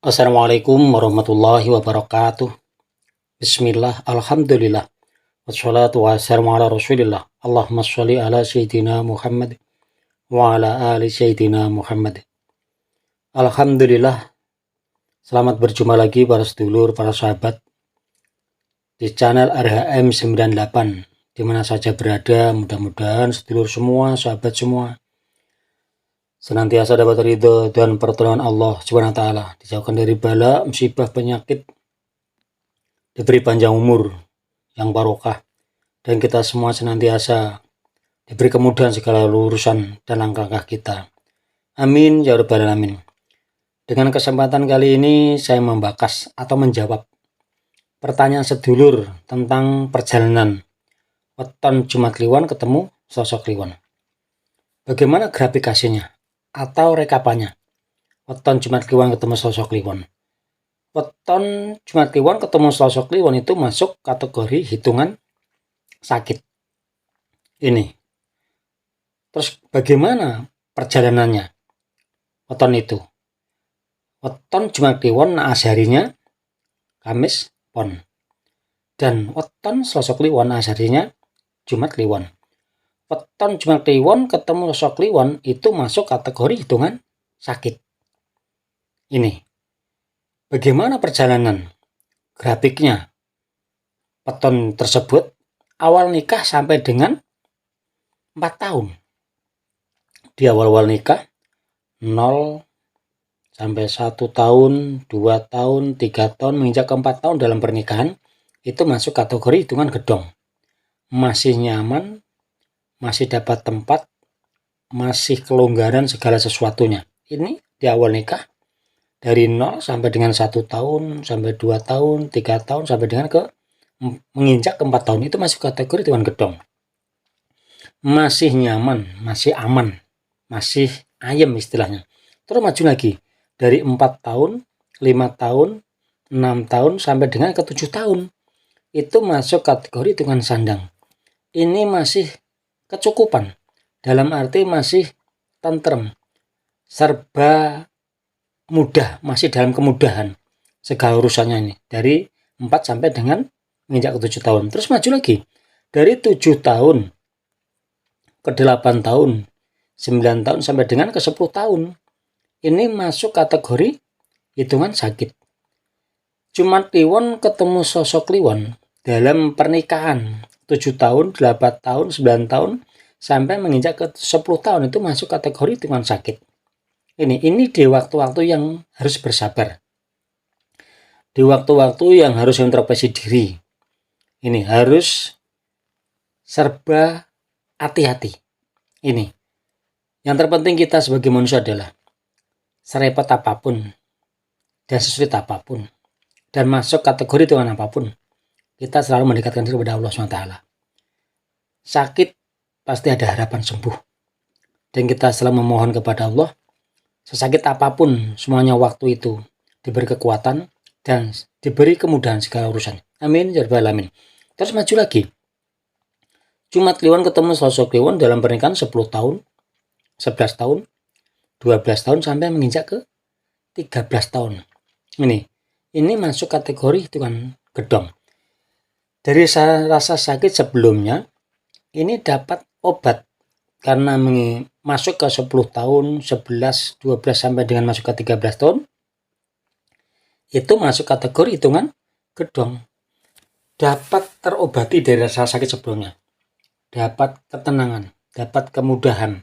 Assalamualaikum warahmatullahi wabarakatuh. Bismillah, alhamdulillah. Wassalatu wassalamu ala rasulillah. Allahumma sholli ala sayyidina Muhammad wa ala ali sayyidina Muhammad. Alhamdulillah, selamat berjumpa lagi para sedulur, para sahabat di channel RHM 98. Di mana saja berada, mudah-mudahan sedulur semua, sahabat semua senantiasa dapat ridho dan pertolongan Allah Subhanahu wa taala, dijauhkan dari bala, musibah, penyakit, diberi panjang umur yang barokah, dan kita semua senantiasa diberi kemudahan segala urusan dan langkah-langkah kita. Amin ya rabbal alamin. Dengan kesempatan kali ini saya membahas atau menjawab pertanyaan sedulur tentang perjalanan weton Jumat Kliwon ketemu sosok Kliwon. Bagaimana grafikasinya atau rekapannya weton Jumat Kliwon ketemu sosok Kliwon? Weton Jumat Kliwon ketemu sosok Kliwon itu masuk kategori hitungan sakit. Ini. Terus bagaimana perjalanannya weton itu? Weton Jumat Kliwon naas harinya Kamis Pon. Dan weton sosok Kliwon naas harinya Jumat Kliwon. Weton Jumat Kliwon ketemu sosok Kliwon itu masuk kategori hitungan sakit. Ini. Bagaimana perjalanan grafiknya weton tersebut awal nikah sampai dengan 4 tahun. Di awal-awal nikah 0 sampai 1 tahun, 2 tahun, 3 tahun, menginjak ke 4 tahun dalam pernikahan itu masuk kategori hitungan gedong. Masih nyaman, masih dapat tempat, masih kelonggaran segala sesuatunya. Ini di awal nikah dari 0 sampai dengan 1 tahun, sampai 2 tahun, 3 tahun, sampai dengan menginjak ke 4 tahun itu masuk kategori hitungan gedong. Masih nyaman, masih aman, masih ayem istilahnya. Terus maju lagi dari 4 tahun, 5 tahun, 6 tahun sampai dengan ke 7 tahun itu masuk kategori hitungan sandang. Ini masih kecukupan, dalam arti masih tentrem, serba mudah, masih dalam kemudahan segala urusannya ini dari 4 sampai dengan menginjak ke 7 tahun. Terus maju lagi dari 7 tahun ke 8 tahun, 9 tahun sampai dengan ke 10 tahun. Ini masuk kategori hitungan sakit. Jumat Kliwon ketemu sosok Kliwon dalam pernikahan 7 tahun, 8 tahun, 9 tahun sampai menginjak ke 10 tahun itu masuk kategori hitungan sakit. Ini di waktu-waktu yang harus bersabar. Di waktu-waktu yang harus introspeksi diri. Ini harus serba hati-hati. Ini. Yang terpenting kita sebagai manusia adalah serepot apapun dan sesulit apapun dan masuk kategori hitungan apapun, kita selalu mendekatkan diri kepada Allah SWT. Sakit pasti ada harapan sembuh. Dan kita selalu memohon kepada Allah, sesakit apapun semuanya waktu itu diberi kekuatan dan diberi kemudahan segala urusan. Amin ya rabbal alamin. Terus maju lagi. Jumat Kliwon ketemu sosok Kliwon dalam pernikahan 10 tahun, 11 tahun, 12 tahun sampai menginjak ke 13 tahun. Ini masuk kategori hitungan gedong. Dari rasa sakit sebelumnya, ini dapat obat karena masuk ke 10 tahun, 11, 12 sampai dengan masuk ke 13 tahun, itu masuk kategori hitungan gedong. Dapat terobati dari rasa sakit sebelumnya. Dapat ketenangan, dapat kemudahan,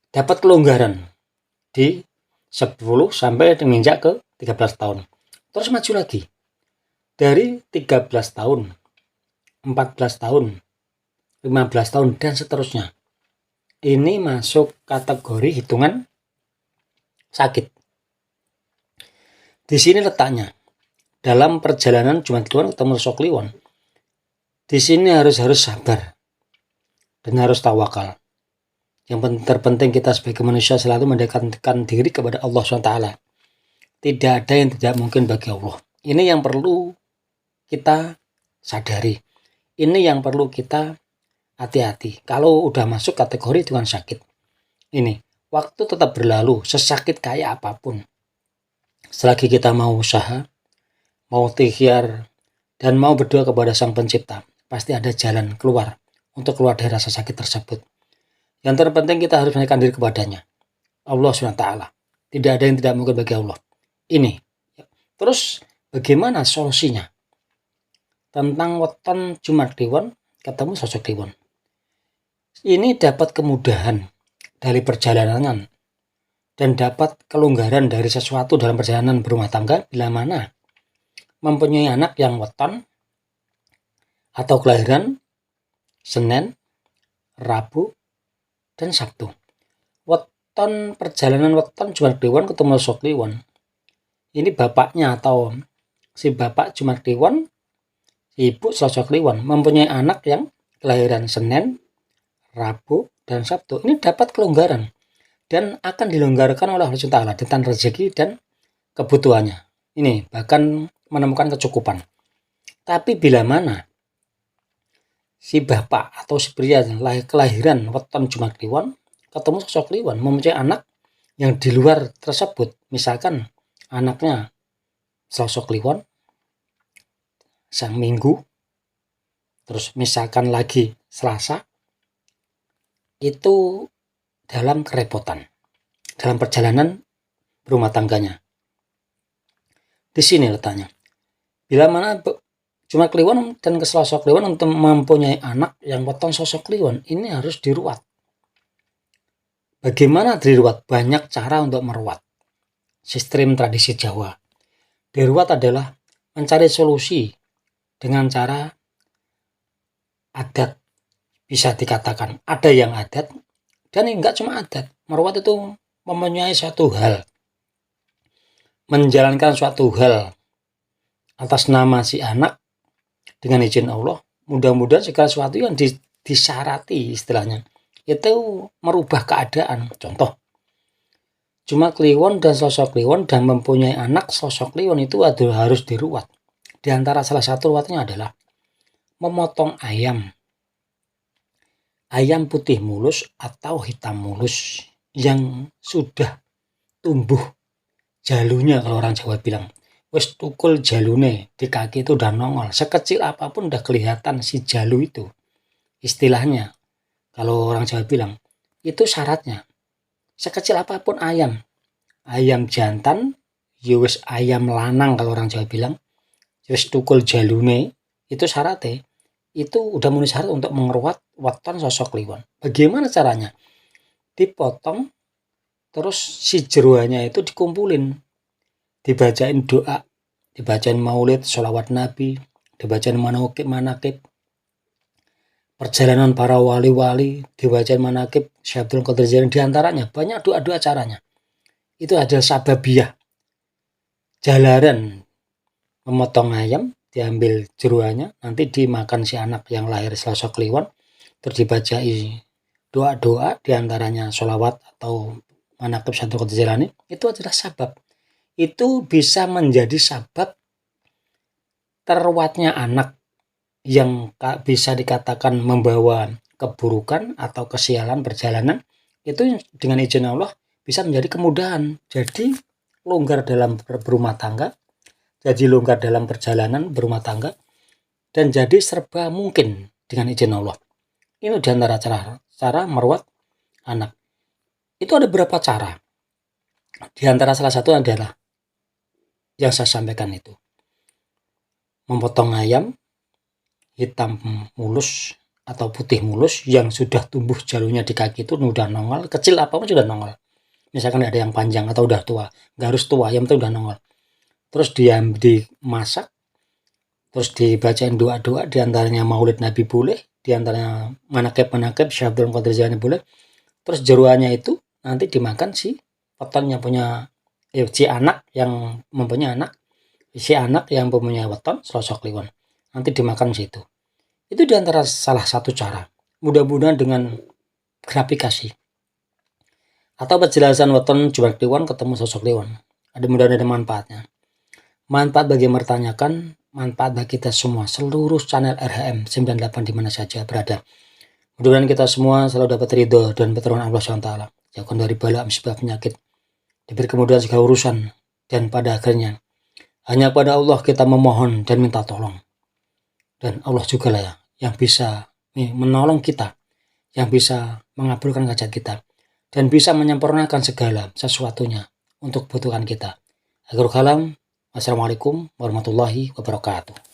dapat kelonggaran di 10 sampai menginjak ke 13 tahun. Terus maju lagi. Dari 13 tahun, 14 tahun, 15 tahun, dan seterusnya. Ini masuk kategori hitungan sakit. Di sini letaknya. Dalam perjalanan Jumat Kliwon ketemu sosok Kliwon. Di sini harus sabar. Dan harus tawakal. Yang terpenting kita sebagai manusia selalu mendekatkan diri kepada Allah SWT. Tidak ada yang tidak mungkin bagi Allah. Ini yang perlu kita sadari. Ini yang perlu kita hati-hati. Kalau udah masuk kategori hitungan sakit. Ini, waktu tetap berlalu, sesakit kayak apapun. selagi kita mau usaha, mau ikhtiar, dan mau berdoa kepada Sang Pencipta, pasti ada jalan keluar untuk keluar dari rasa sakit tersebut. Yang terpenting kita harus menaikkan diri kepadanya, Allah SWT. Tidak ada yang tidak mungkin bagi Allah. Ini. Terus bagaimana solusinya? Tentang weton Jumat Kliwon ketemu sosok Kliwon. Ini dapat kemudahan dari perjalanan dan dapat kelonggaran dari sesuatu dalam perjalanan berumah tangga bila mana mempunyai anak yang weton atau kelahiran Senin, Rabu, dan Sabtu. Weton perjalanan weton Jumat Kliwon ketemu sosok Kliwon. Ini bapaknya atau si bapak Jumat Kliwon, si ibu sosok Kliwon mempunyai anak yang kelahiran Senin, Rabu, dan Sabtu. Ini dapat kelonggaran dan akan dilonggarkan oleh Allah SWT tentang rezeki dan kebutuhannya. Ini bahkan menemukan kecukupan. Tapi bila mana si bapak atau si pria kelahiran weton Jumat Kliwon ketemu sosok Kliwon mempunyai anak yang di luar tersebut, misalkan anaknya sosok Kliwon sang Minggu, terus misalkan lagi Selasa, itu dalam kerepotan dalam perjalanan berumah tangganya. Di sini letaknya. Bila mana Jumat Kliwon dan ke sosok Kliwon untuk mempunyai anak yang weton sosok Kliwon, ini harus diruat. Bagaimana diruat? Banyak cara untuk meruat. Sistem tradisi Jawa. Diruat adalah mencari solusi dengan cara adat. Bisa dikatakan ada yang adat dan enggak cuma adat. Meruat itu mempunyai suatu hal, menjalankan suatu hal atas nama si anak dengan izin Allah. Mudah-mudahan segala sesuatu yang disyarati istilahnya itu merubah keadaan. Contoh, Jumat Kliwon dan sosok Kliwon dan mempunyai anak sosok Kliwon itu harus diruat. Di antara salah satu ruatnya adalah memotong ayam putih mulus atau hitam mulus yang sudah tumbuh jalunya, kalau orang Jawa bilang wis tukul jalune, di kaki itu udah nongol, sekecil apapun udah kelihatan si jalu itu. Istilahnya kalau orang Jawa bilang itu syaratnya sekecil apapun ayam jantan, wis ayam lanang kalau orang Jawa bilang, wis tukul jalune, itu syaratnya itu udah memenuhi syarat untuk mengeruat weton sosok Kliwon. Bagaimana caranya? Dipotong, terus si jeruannya itu dikumpulin, dibacain doa, dibacain maulid, sholawat nabi, dibacain manakib, perjalanan para wali-wali, dibacain manakib Syekh Abdul Qadir Jailani, diantaranya banyak doa-doa caranya. Itu adalah sababiyah. Jalaran memotong ayam, diambil jeruannya, nanti dimakan si anak yang lahir sosok Kliwon, terus dibacai doa-doa, diantaranya sholawat atau manakib Syekh Abdul Qadir Jailani. Itu adalah sabab. Itu bisa menjadi sabab terwatnya anak yang bisa dikatakan membawa keburukan atau kesialan perjalanan. Itu dengan izin Allah bisa menjadi kemudahan. Jadi longgar dalam berumah tangga, jadi longgar dalam perjalanan berumah tangga, dan jadi serba mungkin dengan izin Allah. Ini diantara cara merawat anak. Itu ada beberapa cara. Di antara salah satu adalah yang saya sampaikan itu, memotong ayam hitam mulus atau putih mulus yang sudah tumbuh jalurnya di kaki itu udah nongol, kecil apapun sudah nongol. Misalkan ada yang panjang atau udah tua, nggak harus tua, ayam itu udah nongol. Terus dimasak, terus dibacain doa-doa, diantaranya maulid Nabi boleh, diantaranya manakib Syekh Abdul Qadir Jailani boleh. Terus jeruannya itu nanti dimakan si weton yang punya si anak yang mempunyai anak, si anak yang mempunyai weton sosok Kliwon, nanti dimakan situ. Itu diantara salah satu cara. Mudah-mudahan dengan gratifikasi atau penjelasan weton Jumat Kliwon ketemu sosok Kliwon, mudah-mudahan ada manfaatnya. Manfaat bagi yang bertanyakan, manfaat bagi kita semua, seluruh channel RHM 98 di mana saja berada. Mudah-mudahan kita semua selalu dapat ridho dan pertolongan Allah SWT. Jauhkan dari bala, musibah, penyakit, diberi kemudahan segala urusan, dan pada akhirnya hanya pada Allah kita memohon dan minta tolong. Dan Allah juga lah yang bisa menolong kita, yang bisa mengabulkan hajat kita, dan bisa menyempurnakan segala sesuatunya untuk kebutuhan kita. Akhirul kalam, wassalamualaikum warahmatullahi wabarakatuh.